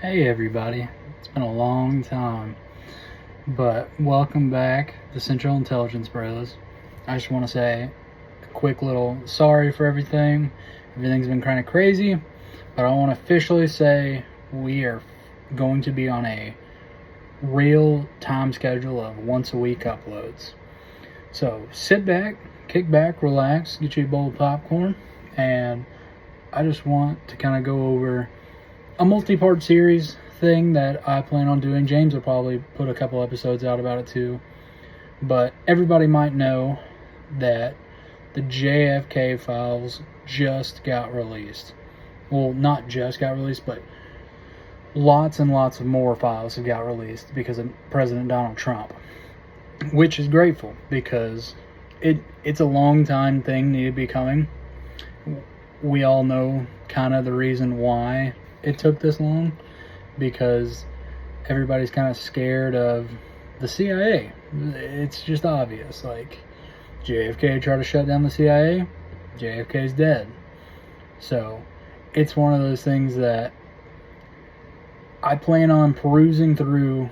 Hey everybody, it's been a long time, but welcome back to Central Intelligence Bros. I just want to say a quick little sorry for everything. Everything's been kind of crazy, but I want to officially say we are going to be on a real time schedule of once a week uploads. So sit back, kick back, relax, get you a bowl of popcorn, and I just want to kind of go over a multi-part series thing that I plan on doing. James will probably put a couple episodes out about it too. But everybody might know that the JFK Files just got released. Well, not just got released, but lots and lots of more files have got released because of President Donald Trump. Which is grateful because it's a long time thing needed to be coming. We all know kind of the reason why it took this long, because everybody's kind of scared of the CIA. It's just obvious. Like, JFK tried to shut down the CIA, JFK's dead. So it's one of those things that I plan on perusing through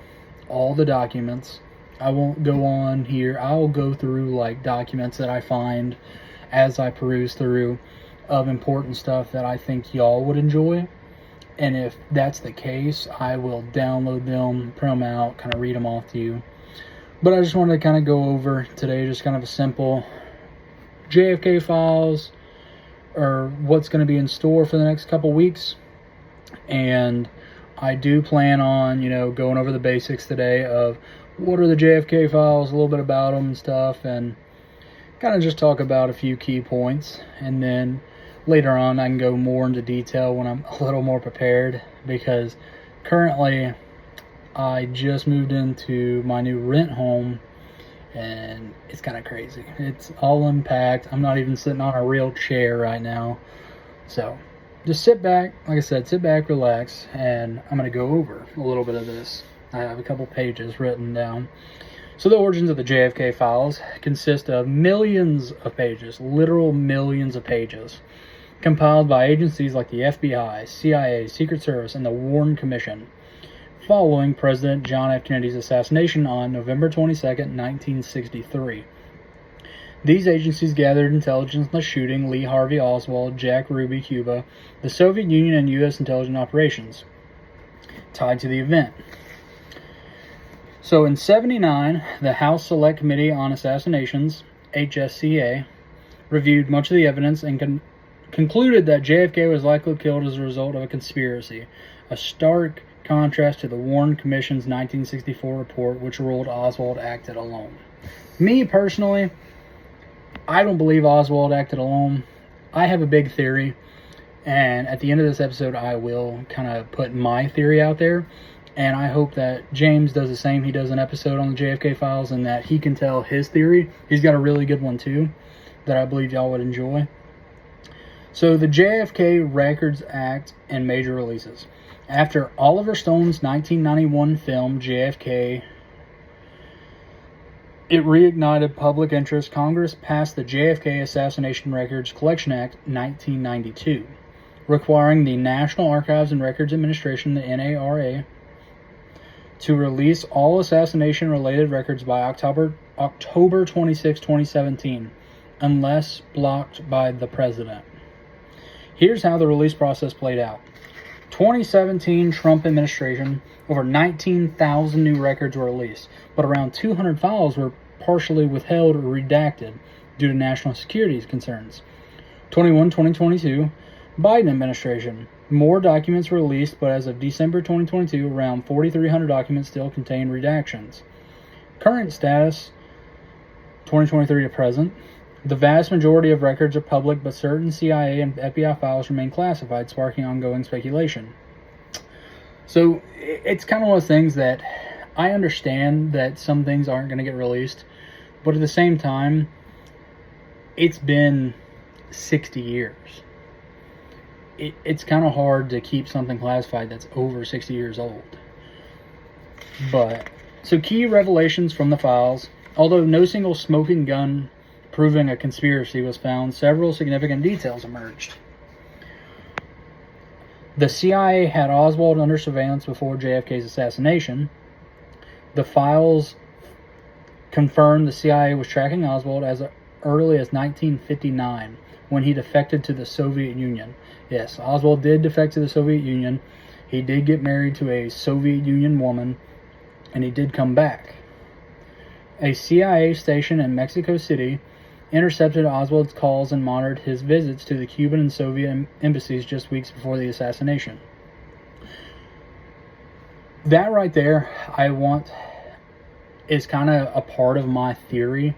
all the documents. I won't go on here. I'll go through like documents that I find as I peruse through of important stuff that I think y'all would enjoy. And if that's the case, I will download them, print them out, kind of read them off to you. But I just wanted to kind of go over today just kind of a simple JFK Files, or what's going to be in store for the next couple weeks. And I do plan on, going over the basics today of what are the JFK Files, a little bit about them and stuff, and kind of just talk about a few key points. And then later on, I can go more into detail when I'm a little more prepared, because currently I just moved into my new rent home and it's kind of crazy. It's all unpacked. I'm not even sitting on a real chair right now. So just sit back, like I said, sit back, relax, and I'm going to go over a little bit of this. I have a couple pages written down. So the origins of the JFK Files consist of millions of pages, literal millions of pages, compiled by agencies like the FBI, CIA, Secret Service, and the Warren Commission, following President John F. Kennedy's assassination on November 22, 1963. These agencies gathered intelligence on the shooting, Lee Harvey Oswald, Jack Ruby, Cuba, the Soviet Union, and U.S. intelligence operations tied to the event. So in 1979, the House Select Committee on Assassinations, HSCA, reviewed much of the evidence and concluded that JFK was likely killed as a result of a conspiracy, a stark contrast to the Warren Commission's 1964 report, which ruled Oswald acted alone. Me, personally, I don't believe Oswald acted alone. I have a big theory, and at the end of this episode, I will kind of put my theory out there, and I hope that James does the same. He does an episode on the JFK Files, and that he can tell his theory. He's got a really good one, too, that I believe y'all would enjoy. So the JFK Records Act and major releases. After Oliver Stone's 1991 film JFK, it reignited public interest. Congress passed the JFK Assassination Records Collection Act 1992, requiring the National Archives and Records Administration, the NARA, to release all assassination-related records by October 26, 2017, unless blocked by the President. Here's how the release process played out. 2017 Trump administration, over 19,000 new records were released, but around 200 files were partially withheld or redacted due to national security concerns. 2022 Biden administration, more documents were released, but as of December 2022, around 4,300 documents still contain redactions. Current status, 2023 to present. The vast majority of records are public, but certain CIA and FBI files remain classified, sparking ongoing speculation. So it's kind of one of those things that I understand that some things aren't going to get released, but at the same time, it's been 60 years. It's kind of hard to keep something classified that's over 60 years old. But, so key revelations from the files. Although no single smoking gun proving a conspiracy was found, several significant details emerged. The CIA had Oswald under surveillance before JFK's assassination. The files confirmed the CIA was tracking Oswald as early as 1959, when he defected to the Soviet Union. Yes, Oswald did defect to the Soviet Union. He did get married to a Soviet Union woman, and he did come back. A CIA station in Mexico City intercepted Oswald's calls and monitored his visits to the Cuban and Soviet embassies just weeks before the assassination. That right there, is kind of a part of my theory.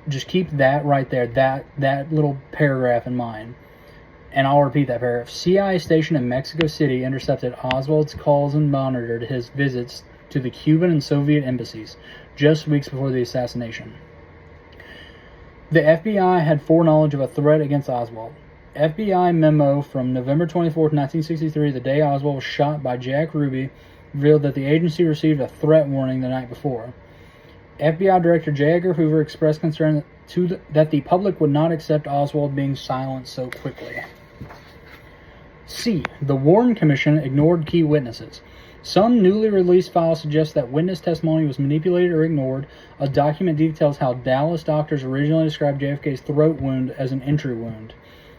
Just keep that right there, that little paragraph in mind. And I'll repeat that paragraph. CIA station in Mexico City intercepted Oswald's calls and monitored his visits to the Cuban and Soviet embassies just weeks before the assassination. The FBI had foreknowledge of a threat against Oswald. FBI memo from November 24, 1963, the day Oswald was shot by Jack Ruby, revealed that the agency received a threat warning the night before. FBI Director J. Edgar Hoover expressed concern that the public would not accept Oswald being silenced so quickly. C. The Warren Commission ignored key witnesses. Some newly released files suggest that witness testimony was manipulated or ignored. A document details how Dallas doctors originally described JFK's throat wound as an entry wound,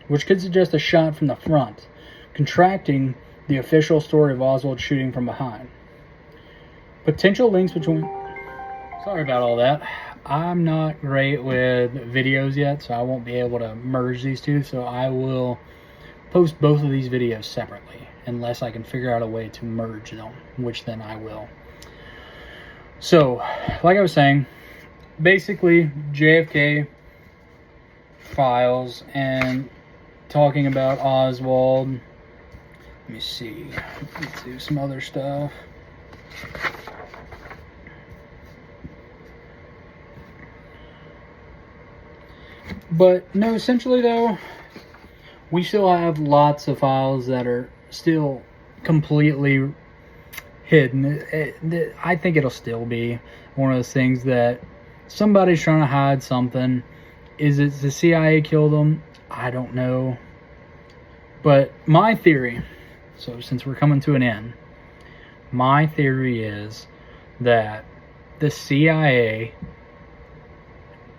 which could suggest a shot from the front, contracting the official story of Oswald shooting from behind. Potential links between... Sorry about all that. I'm not great with videos yet, so I won't be able to merge these two, so I will post both of these videos separately, unless I can figure out a way to merge them, which then I will. So, like I was saying, basically, JFK Files and talking about Oswald. Let me see. Let's do some other stuff. But no, essentially though, we still have lots of files that are still completely hidden. I think it'll still be one of those things that somebody's trying to hide something. Is it the CIA killed them? I don't know. But my theory, so since we're coming to an end, my theory is that the CIA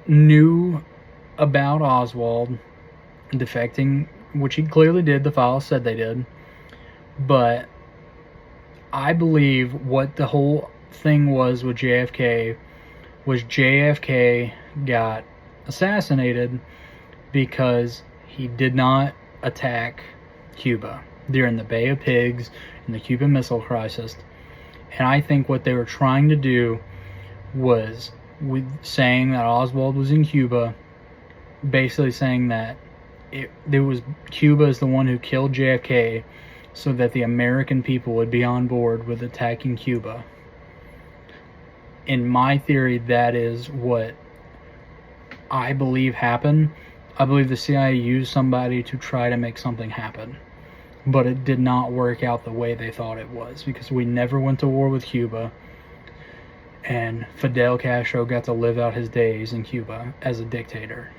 knew about Oswald defecting, which he clearly did. The files said they did. But I believe what the whole thing was with JFK was JFK got assassinated because he did not attack Cuba during the Bay of Pigs and the Cuban Missile Crisis. And I think what they were trying to do was, with saying that Oswald was in Cuba, basically saying that it was Cuba is the one who killed JFK, so that the American people would be on board with attacking Cuba. In my theory, that is what I believe happened. I believe the CIA used somebody to try to make something happen, but it did not work out the way they thought it was, because we never went to war with Cuba, and Fidel Castro got to live out his days in Cuba as a dictator.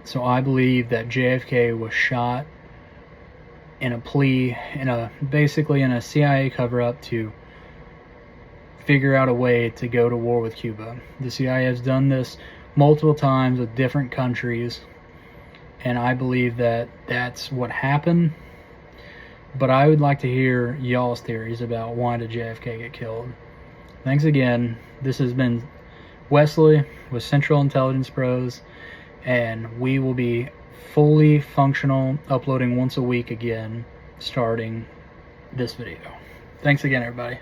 So I believe that JFK was shot in a plea, basically in a CIA cover-up to figure out a way to go to war with Cuba. The CIA has done this multiple times with different countries, and I believe that that's what happened. But I would like to hear y'all's theories about why did JFK get killed. Thanks again. This has been Wesley with Central Intelligence Bros, and we will be fully functional, uploading once a week again starting this video. Thanks again, everybody.